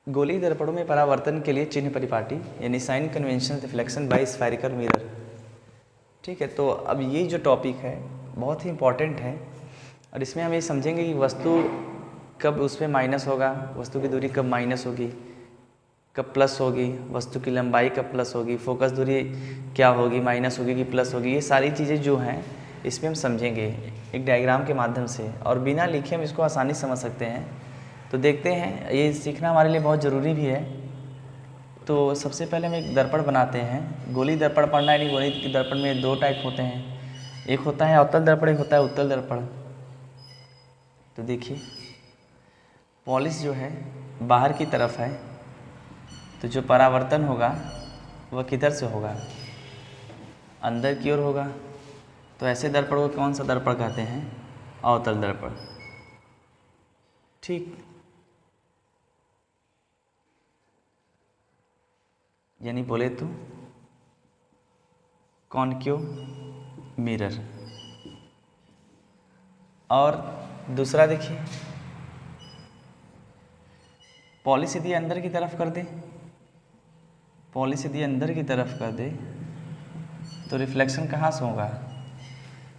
गोलीय दर्पणों में परावर्तन के लिए चिन्ह परिपाटी यानी sign convention reflection by spherical mirror. ठीक है, तो अब ये जो टॉपिक है बहुत ही इम्पॉर्टेंट है और इसमें हम ये समझेंगे कि वस्तु कब उसमें माइनस होगा, वस्तु की दूरी कब माइनस होगी, कब प्लस होगी, वस्तु की लंबाई कब प्लस होगी, फोकस दूरी क्या होगी, माइनस होगी कि प्लस होगी। ये सारी चीज़ें जो हैं इसमें हम समझेंगे एक डायग्राम के माध्यम से, और बिना लिखे हम इसको आसानी से समझ सकते हैं। तो देखते हैं, ये सीखना हमारे लिए बहुत ज़रूरी भी है। तो सबसे पहले हम एक दर्पण बनाते हैं। गोली दर्पण पढ़ना है, नहीं, गोली दर्पण में दो टाइप होते हैं, एक होता है अवतल दर्पण, एक होता है उत्तल दर्पण। तो देखिए, पॉलिश जो है बाहर की तरफ है, तो जो परावर्तन होगा वह किधर से होगा, अंदर की ओर होगा। तो ऐसे दर्पण को कौन सा दर्पण कहते हैं, अवतल दर्पण। ठीक, यानी बोले तो कॉनकेव मिरर। और दूसरा देखिए, पॉलिश यदि अंदर की तरफ कर दे, पॉलिश यदि अंदर की तरफ कर दे तो रिफ्लेक्शन कहाँ से होगा,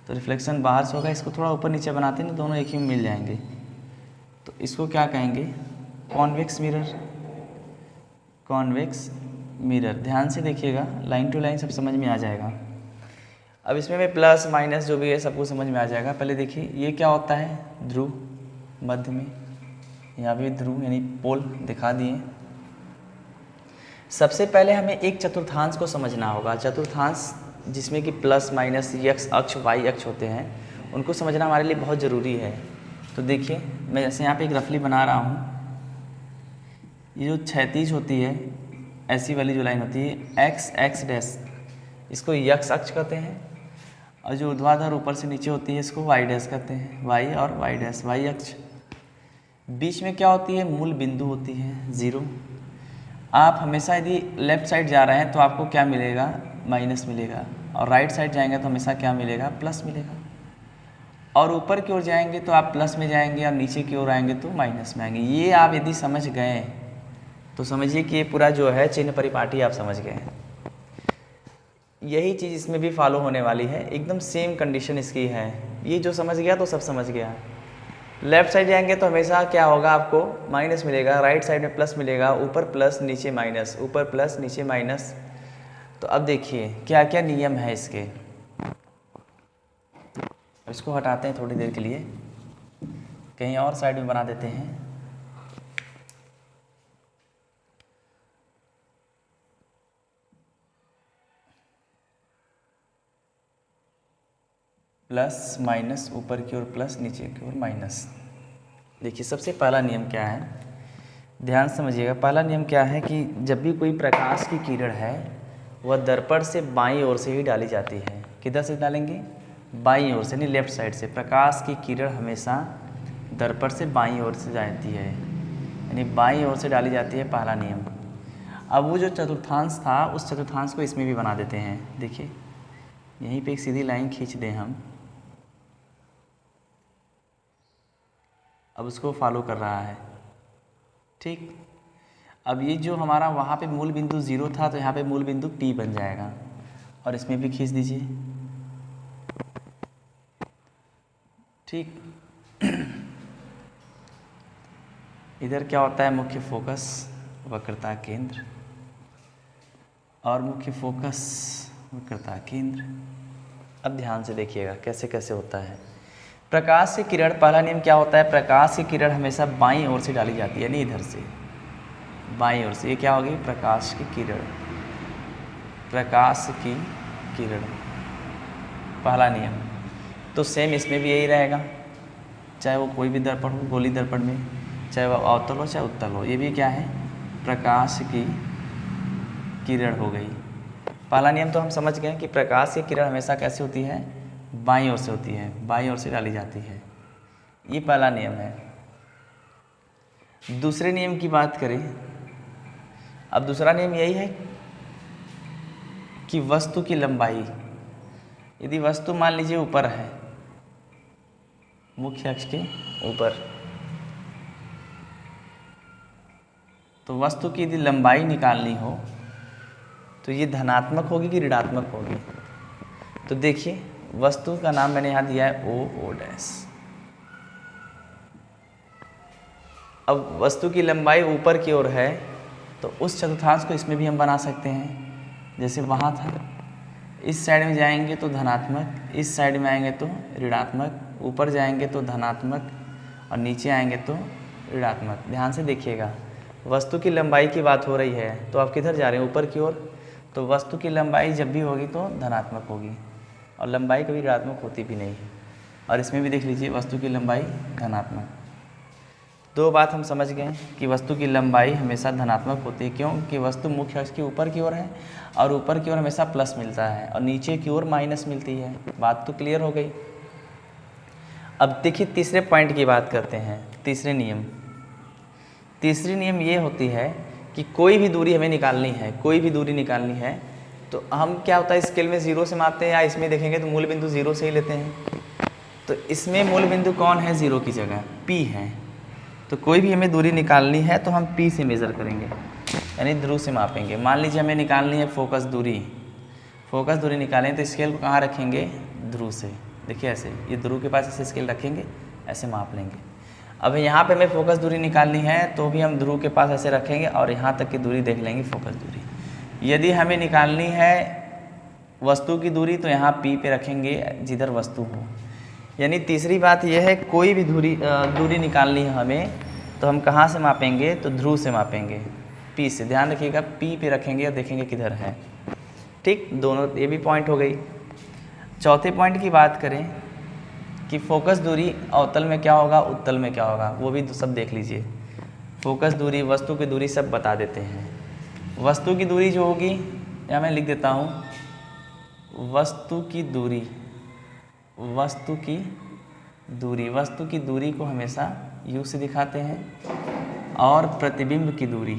तो रिफ्लेक्शन बाहर से होगा। इसको थोड़ा ऊपर नीचे बनाते हैं ना, दोनों एक ही में मिल जाएंगे। तो इसको क्या कहेंगे, कॉन्वेक्स मिरर। कॉन्वेक्स मिरर, ध्यान से देखिएगा, लाइन टू लाइन सब समझ में आ जाएगा। अब इसमें भी प्लस माइनस जो भी है सब कुछ समझ में आ जाएगा। पहले देखिए ये क्या होता है, ध्रुव मध्य में, यहाँ भी ध्रुव यानी पोल दिखा दिए। सबसे पहले हमें एक चतुर्थांश को समझना होगा। चतुर्थांश जिसमें कि प्लस माइनस एक्स अक्ष वाई अक्ष होते हैं, उनको समझना हमारे लिए बहुत ज़रूरी है। तो देखिए, मैं जैसे यहाँ पे एक रफली बना रहा हूँ, ये जो क्षैतिज होती है, ऐसी वाली जो लाइन होती है एक्स एक्स डैश, इसको यक्स अक्ष कहते हैं। और जो ऊर्ध्वाधर ऊपर से नीचे होती है इसको वाई डैश कहते हैं, वाई और वाई डैश, वाई अक्ष। बीच में क्या होती है, मूल बिंदु होती है, ज़ीरो। आप हमेशा यदि लेफ़्ट साइड जा रहे हैं तो आपको क्या मिलेगा, माइनस मिलेगा, और राइट साइड जाएंगे तो हमेशा क्या मिलेगा, प्लस मिलेगा। और ऊपर की ओर जाएंगे तो आप प्लस में जाएंगे, और नीचे की ओर आएंगे तो माइनस में आएंगे। ये आप यदि समझ गए तो समझिए कि ये पूरा जो है चिन्ह परिपाटी आप समझ गए हैं। यही चीज़ इसमें भी फॉलो होने वाली है, एकदम सेम कंडीशन इसकी है। ये जो समझ गया तो सब समझ गया। लेफ्ट साइड जाएंगे तो हमेशा क्या होगा, आपको माइनस मिलेगा, राइट साइड में प्लस मिलेगा, ऊपर प्लस नीचे माइनस, ऊपर प्लस नीचे माइनस। तो अब देखिए क्या क्या नियम है इसके, इसको हटाते हैं थोड़ी देर के लिए, कहीं और साइड में बना देते हैं। प्लस माइनस, ऊपर की ओर प्लस, नीचे की ओर माइनस। देखिए सबसे पहला नियम क्या है, ध्यान समझिएगा। पहला नियम क्या है कि जब भी कोई प्रकाश की किरण है वह दर्पण से बाईं ओर से ही डाली जाती है। किधर से डालेंगे, बाईं ओर से, नहीं लेफ्ट साइड से। प्रकाश की किरण हमेशा दर्पण से बाईं ओर से जाती है, यानी बाईं ओर से डाली जाती है, पहला नियम। अब वो जो चतुर्थांश था उस चतुर्थांश को इसमें भी बना देते हैं। देखिए यहीं पे एक सीधी लाइन खींच दें हम, अब उसको फॉलो कर रहा है। ठीक, अब ये जो हमारा वहाँ पे मूल बिंदु ज़ीरो था तो यहाँ पे मूल बिंदु P बन जाएगा, और इसमें भी खींच दीजिए। ठीक, इधर क्या होता है, मुख्य फोकस, वक्रता केंद्र, और मुख्य फोकस, वक्रता केंद्र। अब ध्यान से देखिएगा कैसे कैसे होता है। प्रकाश की किरण, पहला नियम क्या होता है, प्रकाश की किरण हमेशा बाईं ओर से डाली जाती है, यानी इधर से बाईं ओर से। ये क्या होगी, प्रकाश की किरण, प्रकाश की किरण, पहला नियम। तो सेम इसमें भी यही रहेगा, चाहे वो कोई भी दर्पण हो, गोली दर्पण में, चाहे वो अवतल हो चाहे उत्तल हो, ये भी क्या है, प्रकाश की किरण हो गई। पहला नियम तो हम समझ गए कि प्रकाश की किरण हमेशा कैसे होती है, बाईं ओर से होती है, बाईं ओर से डाली जाती है। ये पहला नियम है। दूसरे नियम की बात करें, अब दूसरा नियम यही है कि वस्तु की लंबाई, यदि वस्तु मान लीजिए ऊपर है, मुख्य अक्ष के ऊपर, तो वस्तु की यदि लंबाई निकालनी हो तो ये धनात्मक होगी कि ऋणात्मक होगी। तो देखिए वस्तु का नाम मैंने यहाँ दिया है ओ डैश। अब वस्तु की लंबाई ऊपर की ओर है तो उस चतुर्थांश को इसमें भी हम बना सकते हैं। जैसे वहाँ था, इस साइड में जाएंगे तो धनात्मक, इस साइड में आएंगे तो ऋणात्मक, ऊपर जाएंगे तो धनात्मक और नीचे आएंगे तो ऋणात्मक। ध्यान से देखिएगा, वस्तु की लंबाई की बात हो रही है तो आप किधर जा रहे हैं, ऊपर की ओर। तो वस्तु की लंबाई जब भी होगी तो धनात्मक होगी और लंबाई कभी ऋणात्मक होती भी नहीं। और इसमें भी देख लीजिए वस्तु की लंबाई धनात्मक। दो बात हम समझ गए कि वस्तु की लंबाई हमेशा धनात्मक होती है, क्यों कि वस्तु मुख्य अक्ष की ऊपर की ओर है और ऊपर की ओर हमेशा प्लस मिलता है और नीचे की ओर माइनस मिलती है। बात तो क्लियर हो गई। अब देखिए तीसरे पॉइंट की बात करते हैं। तीसरी नियम ये होती है कि कोई भी दूरी हमें निकालनी है, कोई भी दूरी निकालनी है तो हम क्या होता है स्केल में 0 से मापते हैं या इसमें देखेंगे तो मूल बिंदु 0 से ही लेते हैं। तो इसमें मूल बिंदु कौन है, 0 की जगह P है। तो कोई भी हमें दूरी निकालनी है तो हम P से मेज़र करेंगे, यानी ध्रुव से मापेंगे। मान लीजिए हमें निकालनी है फोकस दूरी निकालें तो स्केल को कहाँ रखेंगे, ध्रुव से। देखिए ऐसे, ये ध्रुव के पास ऐसे स्केल रखेंगे, ऐसे माप लेंगे। अब यहाँ पे हमें फोकस दूरी निकालनी है तो भी हम ध्रुव के पास ऐसे रखेंगे और यहाँ तक की दूरी देख लेंगे फोकस दूरी। यदि हमें निकालनी है वस्तु की दूरी तो यहाँ P पे रखेंगे जिधर वस्तु हो। यानी तीसरी बात यह है, कोई भी दूरी निकालनी है हमें तो हम कहाँ से मापेंगे, तो ध्रुव से मापेंगे, P से। ध्यान रखिएगा P पे रखेंगे और देखेंगे किधर है। ठीक, दोनों ये भी पॉइंट हो गई। चौथे पॉइंट की बात करें कि फोकस दूरी अवतल में क्या होगा, उत्तल में क्या होगा, वो भी सब देख लीजिए। फोकस दूरी, वस्तु की दूरी सब बता देते हैं। वस्तु की दूरी जो होगी, या मैं लिख देता हूँ, वस्तु की दूरी को हमेशा U से दिखाते हैं और प्रतिबिंब की दूरी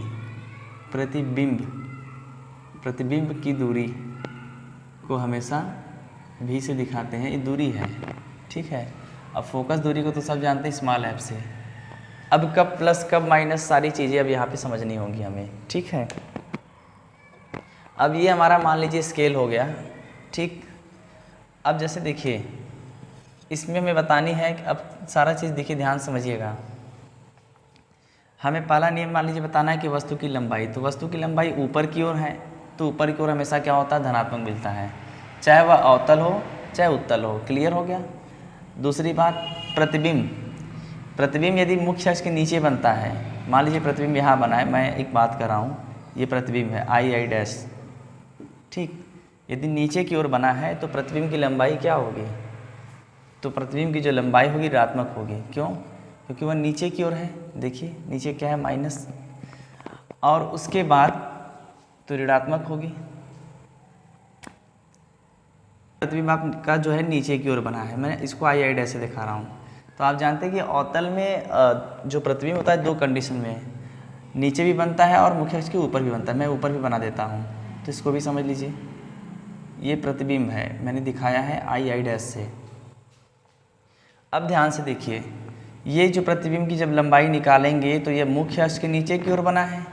को हमेशा V से दिखाते हैं। ये दूरी है, ठीक है। अब फोकस दूरी को तो सब जानते हैं स्मॉल f से। अब कब प्लस कब माइनस सारी चीज़ें अब यहाँ पे समझनी होगी हमें, ठीक है। अब ये हमारा मान लीजिए स्केल हो गया, ठीक। अब जैसे देखिए इसमें हमें बतानी है कि अब सारा चीज़ देखिए, ध्यान समझिएगा। हमें पहला नियम मान लीजिए बताना है कि वस्तु की लंबाई, तो वस्तु की लंबाई ऊपर की ओर है तो ऊपर की ओर हमेशा क्या होता है, धनात्मक मिलता है, चाहे वह अवतल हो चाहे उत्तल हो। क्लियर हो गया। दूसरी बात, प्रतिबिंब यदि मुख्य अक्ष के नीचे बनता है, मान लीजिए प्रतिबिंब यहाँ बना है, मैं एक बात कर रहा हूँ, ये प्रतिबिंब है I डैश, ठीक। यदि नीचे की ओर बना है तो प्रतिबिंब की लंबाई क्या होगी, तो प्रतिबिंब की जो लंबाई होगी ऋणात्मक होगी। क्यों, क्योंकि वह नीचे की ओर है। देखिए नीचे क्या है, माइनस, और उसके बाद तो ऋणात्मक होगी। प्रतिबिंब आपका जो है नीचे की ओर बना है, मैं इसको I डैश से दिखा रहा हूँ। तो आप जानते हैं कि अवतल में जो प्रतिबिंब होता है दो कंडीशन में, नीचे भी बनता है और मुख्य अक्ष के ऊपर भी बनता है। मैं ऊपर भी बना देता हूँ तो इसको भी समझ लीजिए। ये प्रतिबिंब है, मैंने दिखाया है I डैश से। अब ध्यान से देखिए, ये जो प्रतिबिंब की जब लंबाई निकालेंगे तो ये मुख्य अक्ष के नीचे की ओर बना है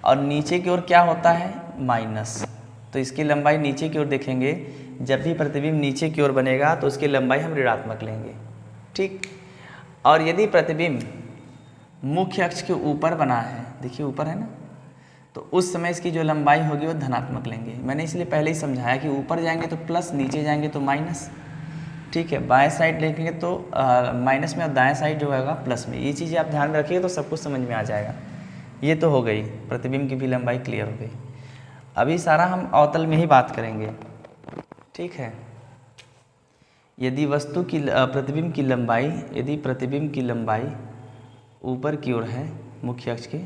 और नीचे की ओर क्या होता है, माइनस। तो इसकी लंबाई नीचे की ओर देखेंगे, जब भी प्रतिबिंब नीचे की ओर बनेगा तो उसकी लंबाई हम ऋणात्मक लेंगे, ठीक। और यदि प्रतिबिंब मुख्य अक्ष के ऊपर बना है, देखिए ऊपर है ना, तो उस समय इसकी जो लंबाई होगी वो धनात्मक लेंगे। मैंने इसलिए पहले ही समझाया कि ऊपर जाएंगे तो प्लस, नीचे जाएंगे तो माइनस, ठीक है। बाएं साइड लेंगे तो माइनस में और दाएं साइड जो होगा प्लस में। ये चीज़ें आप ध्यान में रखिए तो सब कुछ समझ में आ जाएगा। ये तो हो गई, प्रतिबिंब की भी लंबाई क्लियर हो गई। अभी सारा हम अवतल में ही बात करेंगे, ठीक है। यदि वस्तु की प्रतिबिंब की लंबाई ऊपर की ओर है मुख्य अक्ष के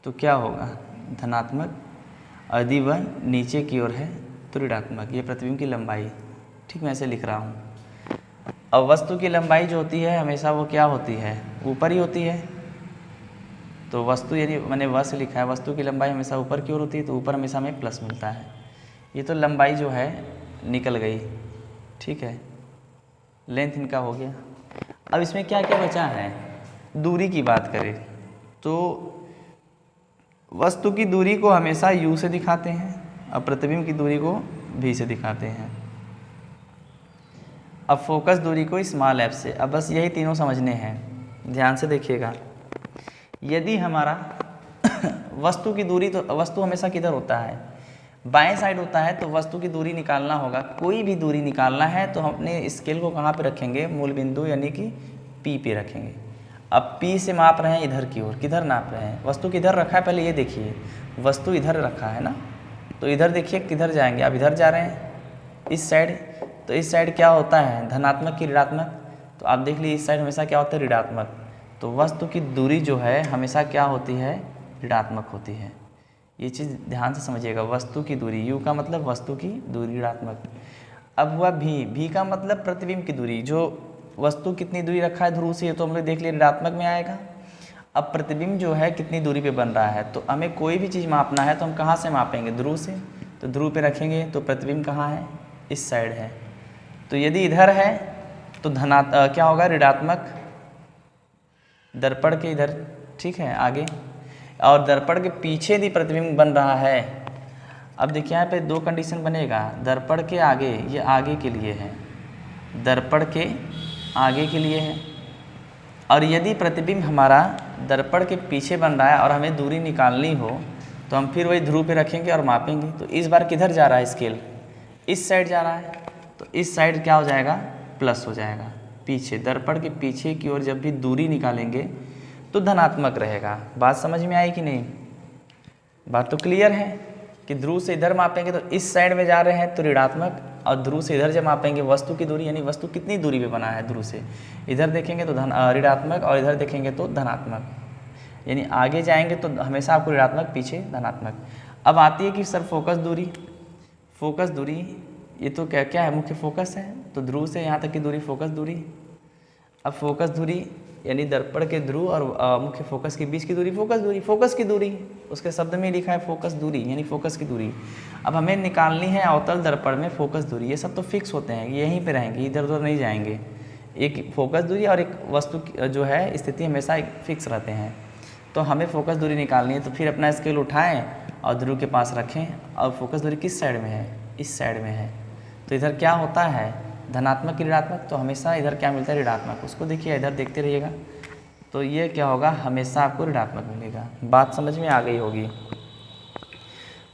तो क्या होगा, धनात्मक। यदि वह नीचे की ओर है तो ऋणात्मक। ये प्रतिबिंब की लंबाई, ठीक, मैं ऐसे लिख रहा हूँ। अब वस्तु की लंबाई जो होती है हमेशा वो क्या होती है, ऊपर ही होती है। तो वस्तु, यदि मैंने वह से लिखा है, वस्तु की लंबाई हमेशा ऊपर की ओर होती है तो ऊपर हमेशा हमें प्लस मिलता है। ये तो लंबाई जो है निकल गई, ठीक है, लेंथ इनका हो गया। अब इसमें क्या क्या बचा है, दूरी की बात करें तो वस्तु की दूरी को हमेशा u से दिखाते हैं और प्रतिबिंब की दूरी को v से दिखाते हैं। अब फोकस दूरी को स्मॉल f से। अब बस यही तीनों समझने हैं, ध्यान से देखिएगा। यदि हमारा वस्तु की दूरी, तो वस्तु हमेशा किधर होता है, बाएं साइड होता है, तो वस्तु की दूरी निकालना होगा। कोई भी दूरी निकालना है तो हम अपने स्केल को कहाँ पे रखेंगे, मूल बिंदु यानी कि P पे रखेंगे। अब P से माप रहे हैं इधर की ओर, किधर नाप रहे हैं, वस्तु किधर रखा है, पहले ये देखिए, वस्तु इधर रखा है ना, तो इधर देखिए किधर जाएंगे, अब इधर जा रहे हैं इस साइड, तो इस साइड क्या होता है, धनात्मक की ऋणात्मक, तो आप देख लीजिए इस साइड हमेशा क्या होता है, ऋणात्मक। तो वस्तु की दूरी जो है हमेशा क्या होती है, ऋणात्मक होती है। ये चीज़ ध्यान से समझिएगा, वस्तु की दूरी, u का मतलब वस्तु की दूरी ऋणात्मक। अब हुआ v का मतलब प्रतिबिंब की दूरी, जो वस्तु कितनी दूरी रखा है ध्रुव से, ये तो हम लोग देख लिए ऋणात्मक में आएगा। अब प्रतिबिंब जो है कितनी दूरी पे बन रहा है, तो हमें कोई भी चीज़ मापना है तो हम कहाँ से मापेंगे, ध्रुव से, तो ध्रुव पे रखेंगे, तो प्रतिबिंब कहाँ है, इस साइड है। तो यदि इधर है तो क्या होगा, ऋणात्मक, दर्पण के इधर, ठीक है आगे, और दर्पण के पीछे भी प्रतिबिंब बन रहा है। अब देखिए यहाँ पे दो कंडीशन बनेगा, दर्पण के आगे, ये आगे के लिए है, दर्पण के आगे के लिए है, और यदि प्रतिबिंब हमारा दर्पण के पीछे बन रहा है और हमें दूरी निकालनी हो तो हम फिर वही ध्रुव पे रखेंगे और मापेंगे। तो इस बार किधर जा रहा है स्केल, इस साइड जा रहा है, तो इस साइड क्या हो जाएगा, प्लस हो जाएगा। पीछे, दर्पण के पीछे की ओर जब भी दूरी निकालेंगे तो धनात्मक रहेगा। बात समझ में आई कि नहीं, बात तो क्लियर है कि ध्रुव से इधर मापेंगे तो इस साइड में जा रहे हैं तो ऋणात्मक, और ध्रुव से इधर जब मापेंगे वस्तु की दूरी, यानी वस्तु कितनी दूरी पे बना है ध्रुव से, इधर देखेंगे तो ऋणात्मक और इधर देखेंगे तो धनात्मक, यानी आगे जाएंगे तो हमेशा आपको ऋणात्मक, पीछे धनात्मक। अब आती है कि सर फोकस दूरी, फोकस दूरी ये तो क्या क्या है, मुख्य फोकस है, तो ध्रुव से यहाँ तक की दूरी फोकस दूरी। अब फोकस दूरी यानी दर्पण के ध्रुव और मुख्य फोकस के बीच की दूरी फोकस दूरी, फोकस की दूरी उसके शब्द में लिखा है फोकस दूरी, यानी फोकस की दूरी। अब हमें निकालनी है अवतल दर्पण में फोकस दूरी, ये सब तो फिक्स होते हैं, यहीं पे रहेंगे, इधर उधर नहीं जाएंगे। एक फोकस दूरी और एक वस्तु जो है स्थिति हमेशा एक फिक्स रहते हैं। तो हमें फोकस दूरी निकालनी है, तो फिर अपना स्केल उठाएँ और ध्रुव के पास रखें, और फोकस दूरी किस साइड में है, इस साइड में है। तो इधर क्या होता है, धनात्मक की ऋणात्मक, तो हमेशा इधर क्या मिलता है, ऋणात्मक। उसको देखिए इधर देखते रहिएगा, तो ये क्या होगा, हमेशा आपको ऋणात्मक मिलेगा। बात समझ में आ गई होगी।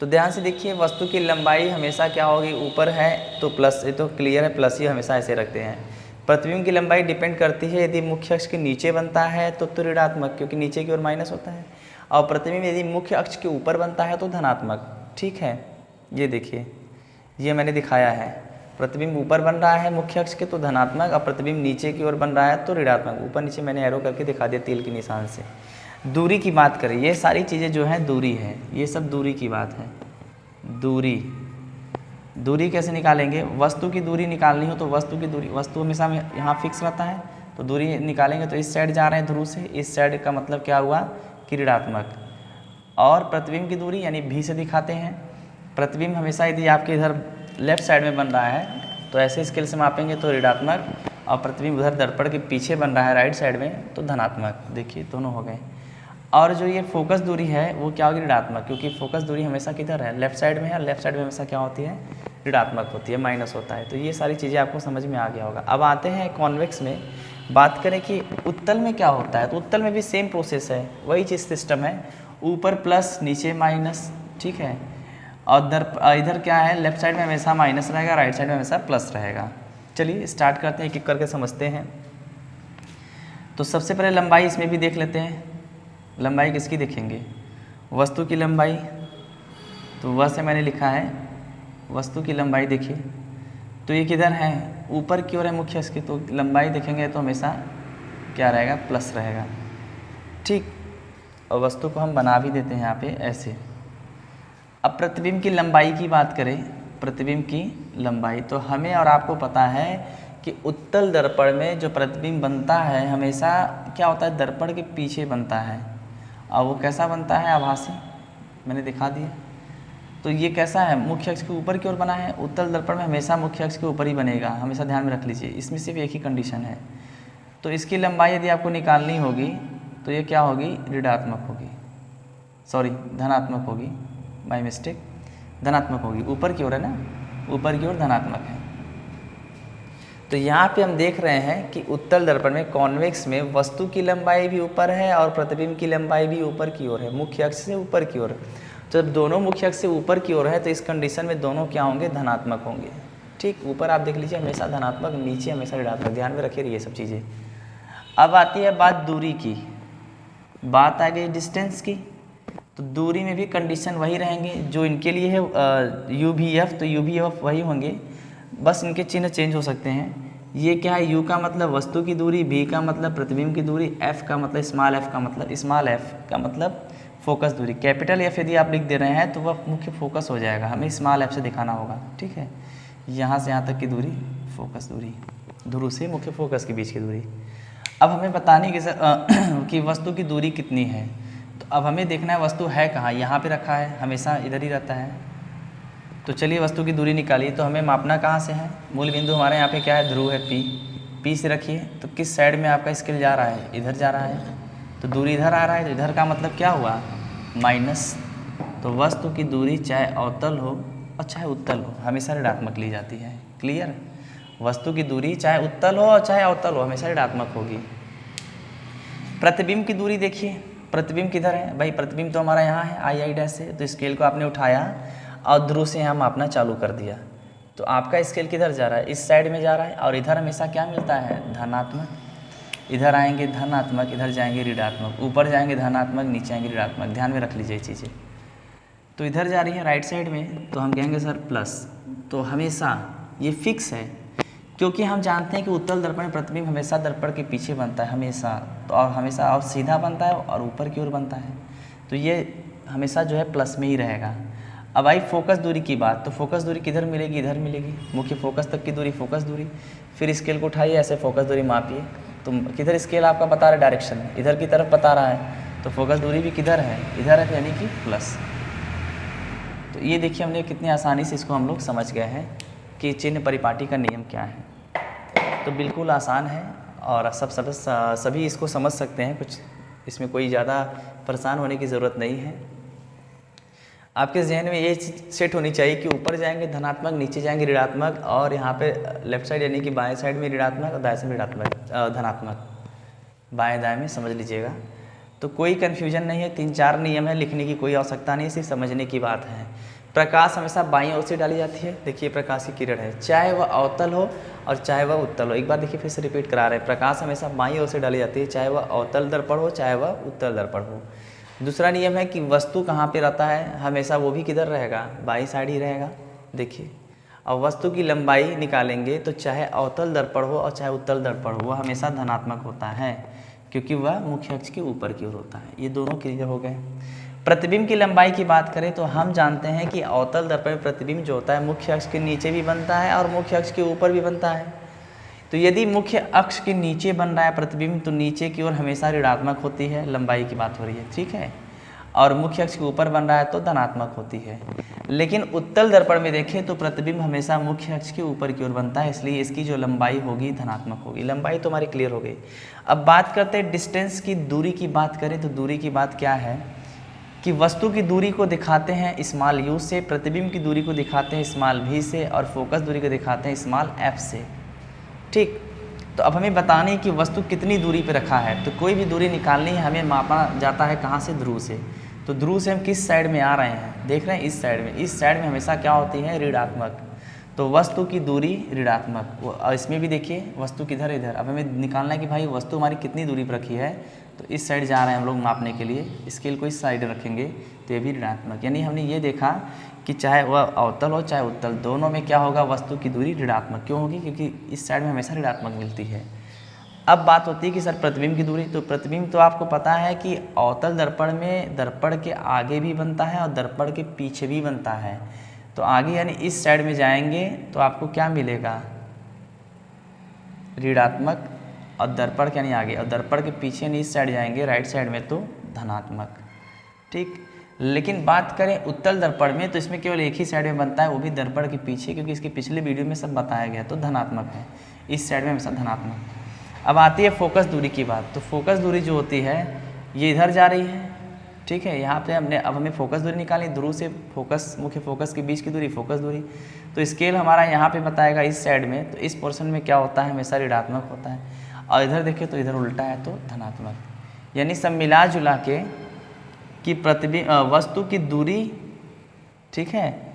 तो ध्यान से देखिए, वस्तु की लंबाई हमेशा क्या होगी, ऊपर है तो प्लस, ये तो क्लियर है, प्लस ही हमेशा ऐसे रखते हैं। प्रतिबिंब की लंबाई डिपेंड करती है, यदि मुख्य अक्ष के नीचे बनता है तो ऋणात्मक, क्योंकि नीचे की ओर माइनस होता है, और प्रतिबिंब यदि मुख्य अक्ष के ऊपर बनता है तो धनात्मक। ठीक है, ये देखिए, ये मैंने दिखाया है, प्रतिबिंब ऊपर बन रहा है मुख्य अक्ष के तो धनात्मक, और प्रतिबिंब नीचे की ओर बन रहा है तो ऋणात्मक। ऊपर नीचे मैंने एरो करके दिखा दिया तीर के निशान से। दूरी की बात करें, ये सारी चीज़ें जो हैं दूरी है, ये सब दूरी की बात है। दूरी, दूरी कैसे निकालेंगे, वस्तु की दूरी निकालनी हो तो वस्तु की दूरी, वस्तु हमेशा यहाँ फिक्स रहता है, तो दूरी निकालेंगे तो इस साइड जा रहे हैं ध्रुव से, इस साइड का मतलब क्या हुआ कि ऋणात्मक। और प्रतिबिंब की दूरी यानी भी से दिखाते हैं। प्रतिबिंब हमेशा यदि आपके इधर लेफ्ट साइड में बन रहा है तो ऐसे स्केल से मापेंगे तो ऋणात्मक, और प्रतिबिंब उधर दर्पण के पीछे बन रहा है राइट साइड में तो धनात्मक। देखिए दोनों हो गए। और जो ये फोकस दूरी है वो क्या होगी, ऋणात्मक, क्योंकि फोकस दूरी हमेशा किधर है, लेफ्ट साइड में है, लेफ्ट साइड में हमेशा क्या होती है, ऋणात्मक होती है, माइनस होता है। तो ये सारी चीज़ें आपको समझ में आ गया होगा। अब आते हैं कॉन्वेक्स में, बात करें कि उत्तल में क्या होता है, तो उत्तल में भी सेम प्रोसेस है, वही चीज़ सिस्टम है, ऊपर प्लस नीचे माइनस। ठीक है, और इधर क्या है, लेफ्ट साइड में हमेशा माइनस रहेगा, राइट साइड में हमेशा प्लस रहेगा। चलिए स्टार्ट करते हैं, एक एक करके समझते हैं। तो सबसे पहले लंबाई इसमें भी देख लेते हैं। लंबाई किसकी देखेंगे, वस्तु की लंबाई, तो वह से मैंने लिखा है वस्तु की लंबाई। देखिए तो ये किधर है, ऊपर की ओर है मुख्य अक्ष की, तो लंबाई देखेंगे तो हमेशा क्या रहेगा, प्लस रहेगा। ठीक, और वस्तु को हम बना भी देते हैं यहाँ पे ऐसे। अब प्रतिबिंब की लंबाई की बात करें, प्रतिबिंब की लंबाई, तो हमें और आपको पता है कि उत्तल दर्पण में जो प्रतिबिंब बनता है हमेशा क्या होता है, दर्पण के पीछे बनता है। और वो कैसा बनता है, आभासी, मैंने दिखा दिया। तो ये कैसा है, मुख्य अक्ष के ऊपर की ओर बना है। उत्तल दर्पण में हमेशा मुख्य अक्ष के ऊपर ही बनेगा, हमेशा ध्यान में रख लीजिए। इसमें सिर्फ एक ही कंडीशन है, तो इसकी लंबाई यदि आपको निकालनी होगी तो ये क्या होगी, ऋणात्मक होगी। सॉरी धनात्मक होगी, बाय मिस्टेक धनात्मक होगी, ऊपर की ओर है ना, ऊपर की ओर धनात्मक है। तो यहाँ पे हम देख रहे हैं कि उत्तल दर्पण में कॉन्वेक्स में वस्तु की लंबाई भी ऊपर है और प्रतिबिंब की लंबाई भी ऊपर की ओर है, मुख्य अक्ष से ऊपर की ओर। तो जब दोनों मुख्य अक्ष से ऊपर की ओर है तो इस कंडीशन में दोनों क्या होंगे, धनात्मक होंगे। ठीक, ऊपर आप देख लीजिए हमेशा धनात्मक, नीचे हमेशा ऋणात्मक, ध्यान में रखिए ये सब चीज़ें। अब आती है बात दूरी की, बात आ गई डिस्टेंस की। तो दूरी में भी कंडीशन वही रहेंगे जो इनके लिए है यू भी एफ, तो यू भी एफ वही होंगे, बस इनके चिन्ह चेंज हो सकते हैं। ये क्या है, यू का मतलब वस्तु की दूरी, भी का मतलब प्रतिबिंब की दूरी, एफ का मतलब स्मॉल एफ का मतलब स्मॉल एफ का मतलब फोकस दूरी। कैपिटल एफ यदि आप लिख दे रहे हैं तो वह मुख्य फोकस हो जाएगा, हमें स्मॉल एफ से दिखाना होगा। ठीक है, यहाँ से यहाँ तक की दूरी फोकस दूरी, ध्रुव से मुख्य फोकस के बीच की दूरी। अब हमें बताने की कि वस्तु की दूरी कितनी है। तो अब हमें देखना है वस्तु है कहाँ, यहाँ पे रखा है, हमेशा इधर ही रहता है। तो चलिए वस्तु की दूरी निकालिए। तो हमें मापना कहाँ से है, मूल बिंदु हमारे यहाँ पे क्या है, ध्रुव है पी से रखिए। तो किस साइड में आपका स्केल जा रहा है, इधर जा रहा है, तो दूरी इधर आ रहा है, तो इधर का मतलब क्या हुआ, माइनस। तो वस्तु की दूरी चाहे अवतल हो और चाहे उत्तल हो हमेशा ऋणात्मक ली जाती है। क्लियर, वस्तु की दूरी चाहे उत्तल हो और चाहे अवतल हो हमेशा ऋणात्मक होगी। प्रतिबिंब की दूरी देखिए, प्रतिबिंब किधर है भाई, प्रतिबिंब तो हमारा यहाँ है आई डैश से। तो स्केल को आपने उठाया और ध्रुव से यहाँ मापना चालू कर दिया। तो आपका स्केल किधर जा रहा है, इस साइड में जा रहा है, और इधर हमेशा क्या मिलता है, धनात्मक। इधर आएंगे धनात्मक, इधर जाएंगे ऋणात्मक, ऊपर जाएंगे धनात्मक, नीचे आएंगे ऋणात्मक, ध्यान में रख लीजिए ये चीज़ें। तो इधर जा रही है राइट साइड में, तो हम कहेंगे सर प्लस। तो हमेशा ये फिक्स है, क्योंकि हम जानते हैं कि उत्तल दर्पण में प्रतिबिंब हमेशा दर्पण के पीछे बनता है हमेशा, तो और हमेशा और सीधा बनता है और ऊपर की ओर बनता है। तो ये हमेशा जो है प्लस में ही रहेगा। अब आई फोकस दूरी की बात, तो फोकस दूरी किधर मिलेगी, इधर मिलेगी, मुख्य फोकस तक की दूरी फोकस दूरी। फिर स्केल को उठाइए, ऐसे फोकस दूरी मापिए। तो किधर स्केल आपका बता रहा है डायरेक्शन में, इधर की तरफ बता रहा है, तो फोकस दूरी भी किधर है, इधर है, यानी कि प्लस। तो ये देखिए हमने कितनी आसानी से इसको हम लोग समझ गए हैं कि चिन्ह परिपाटी का नियम क्या है। तो बिल्कुल आसान है और सभी इसको समझ सकते हैं, कुछ इसमें कोई ज़्यादा परेशान होने की ज़रूरत नहीं है। आपके जहन में ये सेट होनी चाहिए कि ऊपर जाएंगे धनात्मक, नीचे जाएंगे ऋणात्मक, और यहाँ पे लेफ्ट साइड यानी कि बाएं साइड में ऋणात्मक और दाएं साइड ऋणात्मक धनात्मक, बाएं दाएं में समझ लीजिएगा। तो कोई कन्फ्यूजन नहीं है, 3-4 नियम है, लिखने की कोई आवश्यकता नहीं, सिर्फ समझने की बात है। प्रकाश हमेशा बाईं ओर से डाली जाती है। देखिए प्रकाश की किरण है, चाहे वह अवतल हो और चाहे वह उत्तल हो। एक बार देखिए फिर से रिपीट करा रहे हैं, प्रकाश हमेशा बाईं ओर से डाली जाती है, चाहे वह अवतल दर्पण हो चाहे वह उत्तल दर्पण हो। दूसरा नियम है कि वस्तु कहाँ पे रहता है, हमेशा वो भी किधर रहेगा, बाईं साइड ही रहेगा। देखिए, और वस्तु की लंबाई निकालेंगे तो चाहे अवतल दर्पण हो और चाहे उत्तल दर्पण हो, वह हमेशा धनात्मक होता है, क्योंकि वह मुख्य अक्ष के ऊपर की ओर होता है। ये दोनों क्लियर हो गए। प्रतिबिंब की लंबाई की बात करें तो हम जानते हैं कि अवतल दर्पण में प्रतिबिंब जो होता है मुख्य अक्ष के नीचे भी बनता है और मुख्य अक्ष के ऊपर भी बनता है। तो यदि मुख्य अक्ष के नीचे बन रहा है प्रतिबिंब, तो नीचे की ओर हमेशा ऋणात्मक होती है, लंबाई की बात हो रही है, ठीक है। और मुख्य अक्ष के ऊपर बन रहा है तो धनात्मक होती है। लेकिन उत्तल दर्पण में देखें तो प्रतिबिंब हमेशा मुख्य अक्ष के ऊपर की ओर बनता है, इसलिए इसकी जो लंबाई होगी धनात्मक होगी। लंबाई तो हमारी क्लियर हो गई। अब बात करते हैं डिस्टेंस की, दूरी की बात करें तो दूरी की बात क्या है कि वस्तु की दूरी को दिखाते हैं स्मॉल यू से, प्रतिबिंब की दूरी को दिखाते हैं स्मॉल भी से, और फोकस दूरी को दिखाते हैं स्मॉल एफ से। ठीक, तो अब हमें बताने कि वस्तु कितनी दूरी पे रखा है। तो कोई भी दूरी निकालनी है, हमें मापा जाता है कहाँ से, ध्रुव से। तो ध्रुव से हम किस साइड में आ रहे हैं, देख रहे हैं इस साइड में। इस साइड में हमेशा क्या होती है, ऋणात्मक। तो वस्तु की दूरी ऋणात्मक, और इसमें भी देखिए वस्तु किधर, इधर। अब हमें निकालना है कि भाई वस्तु हमारी कितनी दूरी पर रखी है। तो इस साइड जा रहे हैं हम लोग मापने के लिए, स्केल को इस साइड रखेंगे तो ये भी ऋणात्मक। यानी हमने ये देखा कि चाहे वह अवतल हो चाहे उत्तल, दोनों में क्या होगा, वस्तु की दूरी ऋणात्मक। क्यों होगी, क्योंकि इस साइड में हमेशा ऋणात्मक मिलती है। अब बात होती है कि सर प्रतिबिंब की दूरी, तो प्रतिबिंब तो आपको पता है कि अवतल दर्पण में दर्पण के आगे भी बनता है और दर्पण के पीछे भी बनता है। तो आगे यानी इस साइड में जाएंगे तो आपको क्या मिलेगा, ऋणात्मक, और दर्पण के यानी आगे, और दर्पण के पीछे यानी इस साइड जाएंगे राइट साइड में तो धनात्मक। ठीक, लेकिन बात करें उत्तल दर्पण में तो इसमें केवल एक ही साइड में बनता है, वो भी दर्पण के पीछे, क्योंकि इसके पिछले वीडियो में सब बताया गया, तो धनात्मक है, इस साइड में हमेशा धनात्मक। अब आती है फोकस दूरी की बात। तो फोकस दूरी जो होती है ये इधर जा रही है, ठीक है। यहाँ पे हमने अब हमें फोकस दूरी निकालनी, ध्रुव से फोकस, मुख्य फोकस के बीच की दूरी फोकस दूरी। तो स्केल हमारा यहाँ पे बताएगा इस साइड में, तो इस पोर्शन में क्या होता है, हमेशा ऋणात्मक होता है, और इधर देखिए तो इधर उल्टा है तो धनात्मक। यानी सब मिला जुला के कि प्रतिबिंब वस्तु की दूरी, ठीक है,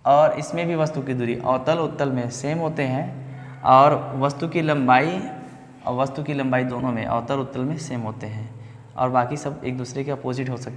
और इसमें भी वस्तु की दूरी अवतल उत्तल में सेम होते हैं, और वस्तु की लंबाई और वस्तु की लंबाई दोनों में अवतल उत्तल में सेम होते हैं, और बाकी सब एक दूसरे के अपोजिट हो सकते हैं।